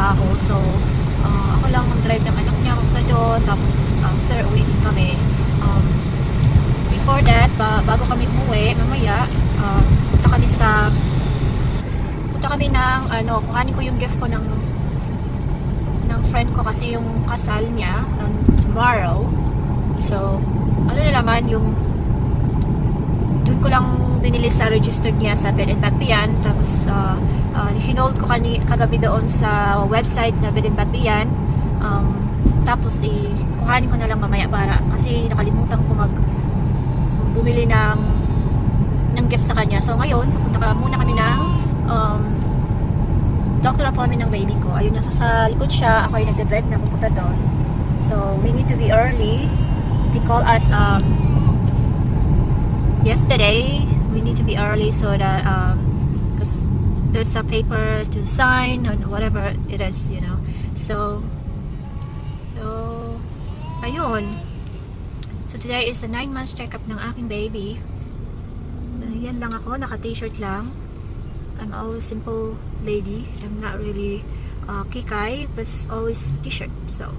trabaho. So, ako lang mag-drive ng anak niya punta doon. Tapos, after uwi din kami. Before that, bago kami umuwi, mamaya, punta kami ng, kuhanin ko yung gift ko ng friend ko kasi yung kasal niya tomorrow. So, na naman yung doon ko lang binili sa registered niya sa Bed and Bath Beyond. Tapos hinold ko kagabi doon sa website na Bed and Bath Beyond. Tapos kuhanin ko na lang mamaya para kasi nakalimutan ko bumili ng gift sa kanya. So ngayon pupunta muna kami ng doctor appointment ng baby ko. Ayun, nasa sa likod siya. Ako ay nagdadrive na pupunta doon. So we need to be early. They call us yesterday. We need to be early so that because there's a paper to sign or whatever it is, you know. So ayun. So today is the 9 months checkup ng aking baby. Yan lang ako, naka t-shirt lang. I'm always simple lady. I'm not really kikay, but always t-shirt. So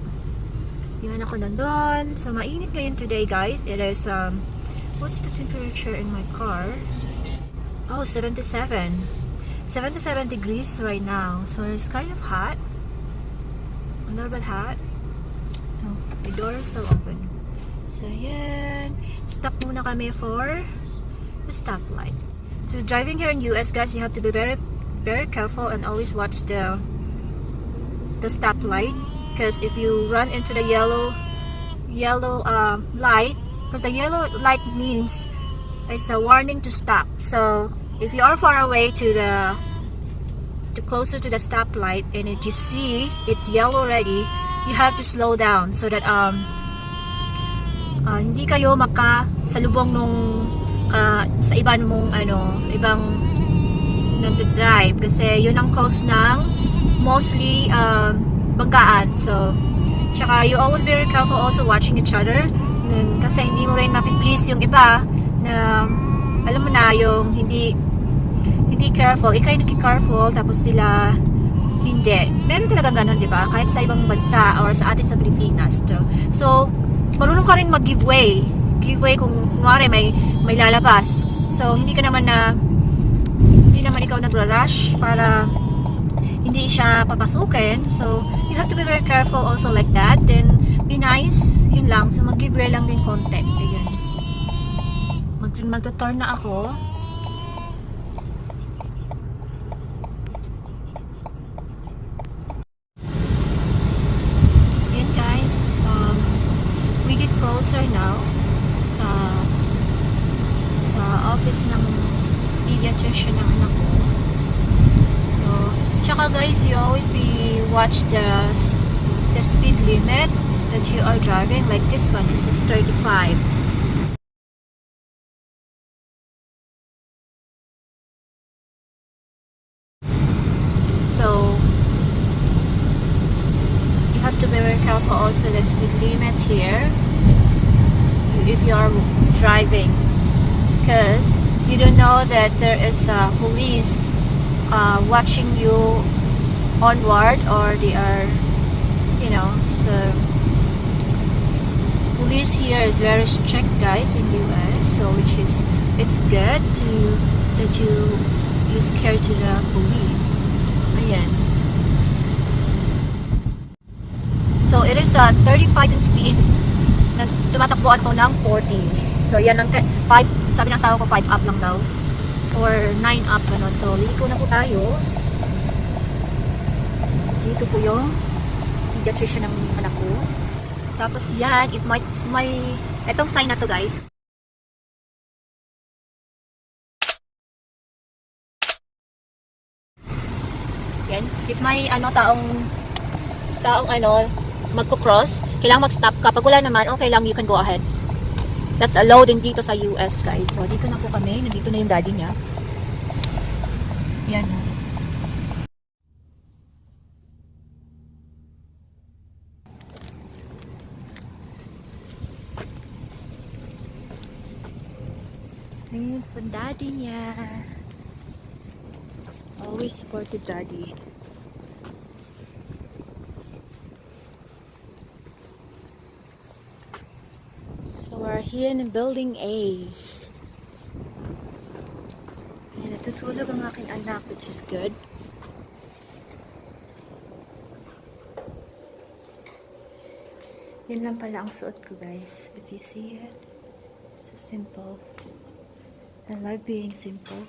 yun ako nandun. So mainit ngayon today, guys. It is what's the temperature in my car? Oh, 77 degrees right now. So it's kind of hot. A little bit hot. Oh, the door is still open. So yan. Stop muna kami for the stoplight. So driving here in US, guys, you have to be very, very careful and always watch the stoplight. Because if you run into the yellow light, because the yellow light means it's a warning to stop. So if you are far away to closer to the stoplight and if you see it's yellow already, you have to slow down so that hindi kayo makasalubong sa ibang nagdadrive kasi yun ang cause ng mostly banggaan. So tsaka you always be very careful also watching each other kasi hindi mo rin mapiplease yung iba na alam mo na yung hindi careful. Ikaw yung naki-careful tapos sila hindi. Meron talaga ganun, di ba? Kahit sa ibang bansa or sa atin sa Pilipinas. So marunong ka rin mag-giveaway kung kunwari may lalabas. So hindi naman ikaw nagra-rush para hindi siya papasukin. So you have to be very careful also like that. Then be nice, yun lang. So mag-giveaway lang din konti. Ayan. Magta-turn na ako. Ayan guys. We get closer now sa office ng pediatrician ng anak ko. So, tsaka guys, you always watch the speed limit that you are driving. Like this one, it says 35. So you have to be very careful also the speed limit here if you are driving, because you don't know that there is a police watching you onward, or they are, you know, the police here is very strict, guys, in US. So which is, it's good that you scared to the police. Ayan. So it is 35 in speed. Tumatakbuhan ko ng 40. So yan ang 5, sabi ng asawa ko 5 up lang daw or 9 up ganun. So liko na po tayo. Dito po yung pediatrician ng anak ko. Tapos yan, it might etong sign na to, guys. Yan, if may taong magko-cross, kailangan mag-stop. Kapag wala naman, okay lang, you can go ahead. That's allowed din dito sa US, guys. So, dito na po kami. Nandito na yung daddy niya. Yan. Ayan po daddy niya. Always supportive daddy. are here in Building A. Ayan, natutulog ang aking anak, which is good. Yun lang pala ang suot ko, guys. If you see it, so simple. I love being simple.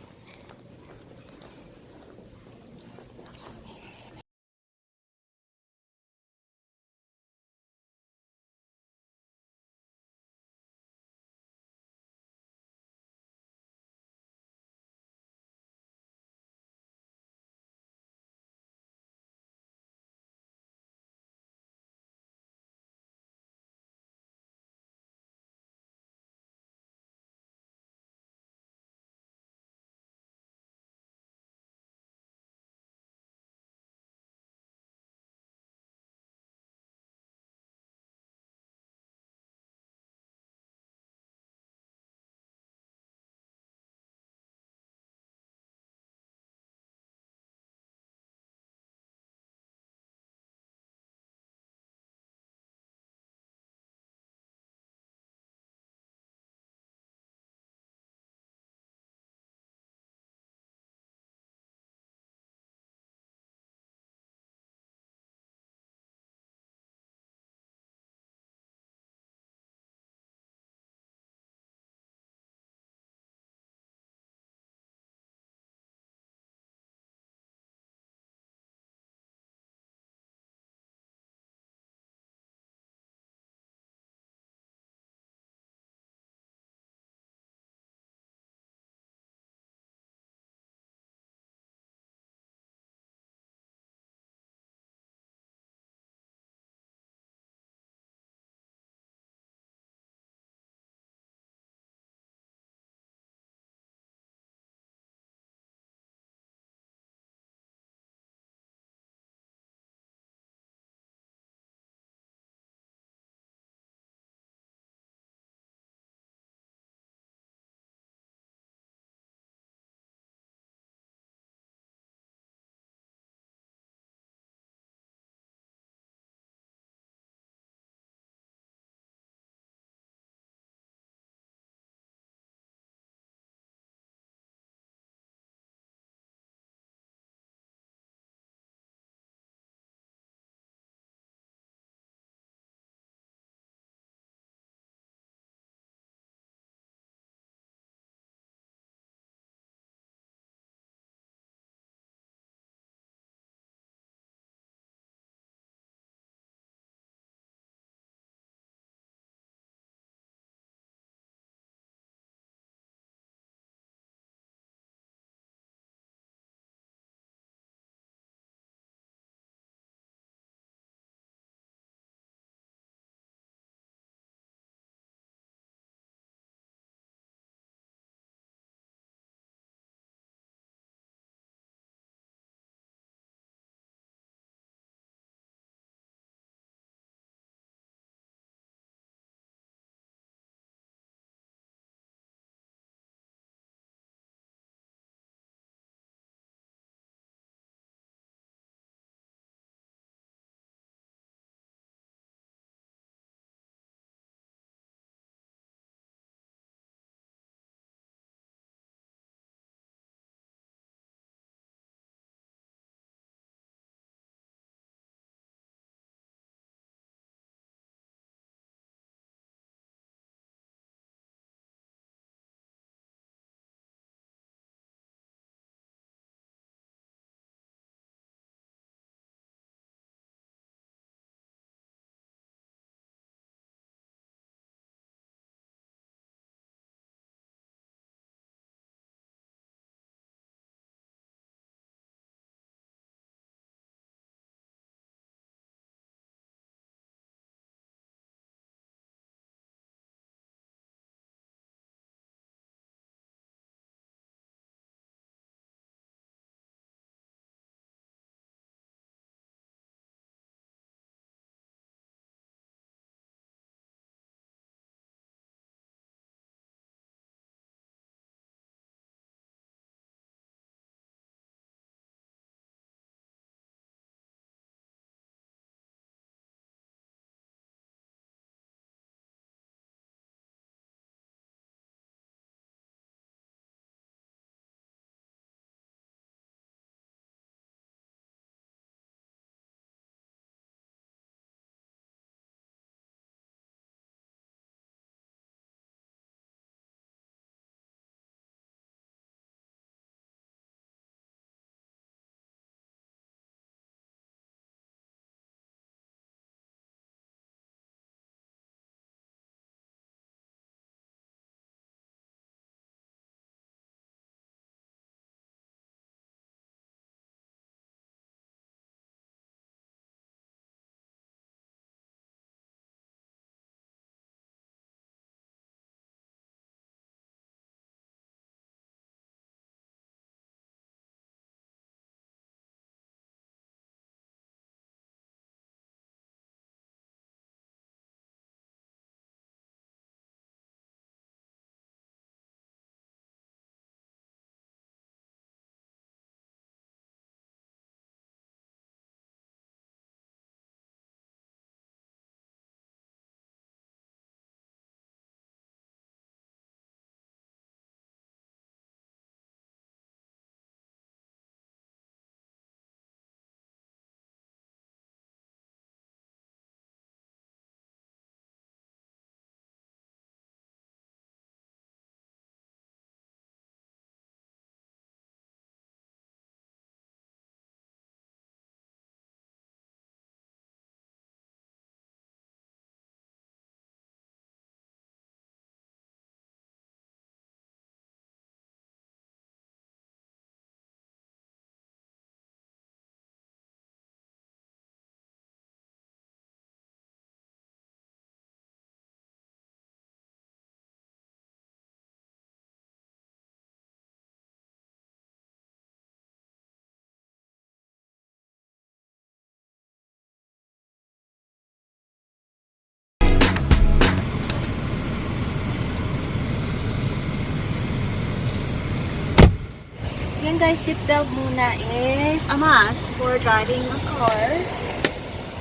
Ayan guys, seatbelt muna is a must for driving a car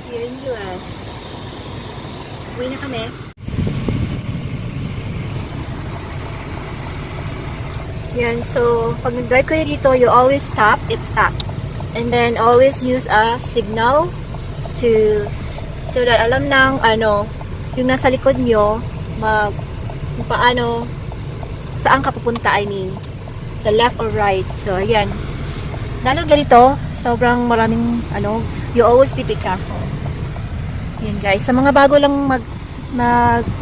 here in US. Uwi na kami. Yan, so pag nag-drive kayo dito, you always stop, it's stop. And then always use a signal to so that alam ng yung nasa likod nyo kung paano saan ka pupunta, I mean sa left or right. So ayan, lalo ganito sobrang maraming you always be careful. Yan guys, sa mga bago lang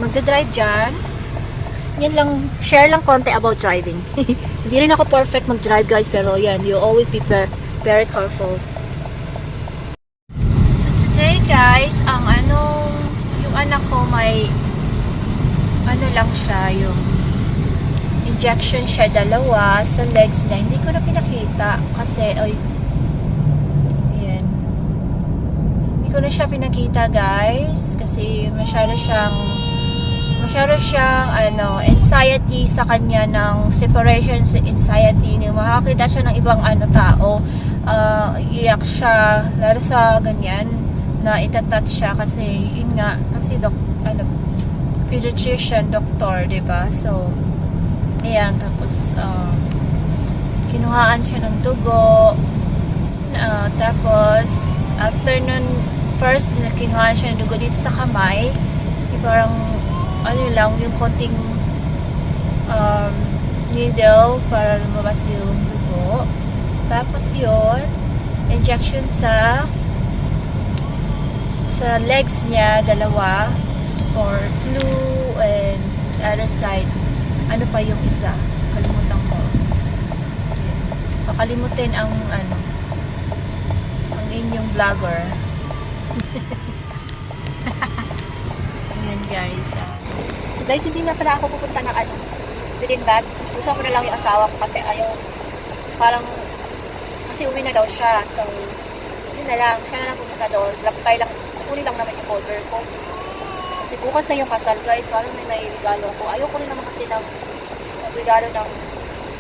magdadrive dyan, yan lang, share lang konti about driving. Hindi rin ako perfect mag-drive guys, pero yan, you always be very careful. So today guys, yung anak ko may lang siya, yung injection siya, dalawa sa legs niya. Hindi ko na pinakita kasi ayan, hindi ko na siya pinakita guys kasi masyado siyang anxiety sa kanya, ng separation anxiety. Makakita siya ng ibang tao, iyak siya, lalo sa ganyan na itatouch siya kasi yun nga, kasi pediatrician, doctor, diba? So ayan, tapos kinuhaan siya ng dugo, tapos after nun, first kinuhaan siya ng dugo dito sa kamay, parang lang, yung konting needle para lumabas yung dugo. Tapos yun, injection sa legs niya, dalawa, for flu, and the other side, ano pa yung isa? Kalimutan ko. Pakalimutin ang inyong vlogger. Ayan guys. So guys, hindi na pala ako pupunta ng within that. Gusto ko na lang yung asawa ko kasi kasi uwi na daw siya. So, yun na lang. Siya na lang pupunta doon. Kunin lang naman yung folder ko. Kasi bukas na yung kasal guys. Parang may regalo ko. Ayoko rin naman kasi ng regalo ng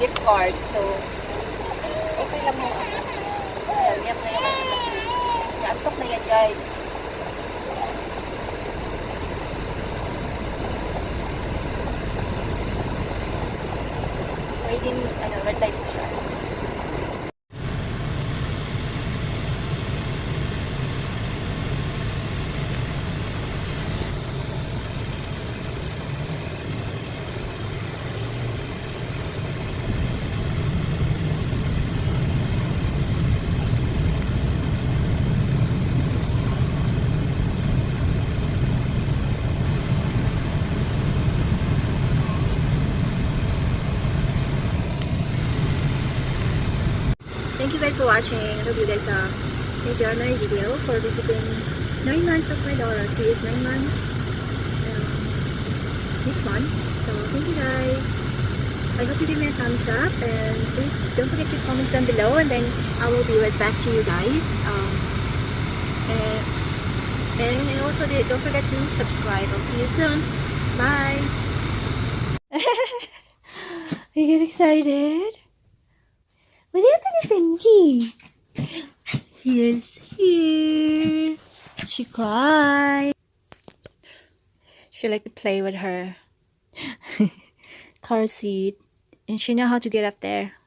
gift card. So, okay lang mo. Ayan, yan na yan. Naantok na yan guys. Waiting, red light po siya. Thank you guys for watching. I hope you guys enjoyed my video for visiting 9 months of my daughter. She is 9 months this month. So thank you guys. I hope you give me a thumbs up, and please don't forget to comment down below, and then I will be right back to you guys. And also don't forget to subscribe. I'll see you soon. Bye. You get excited? What happened to Benji? Here's here. She cried. She liked to play with her car seat, and she know how to get up there.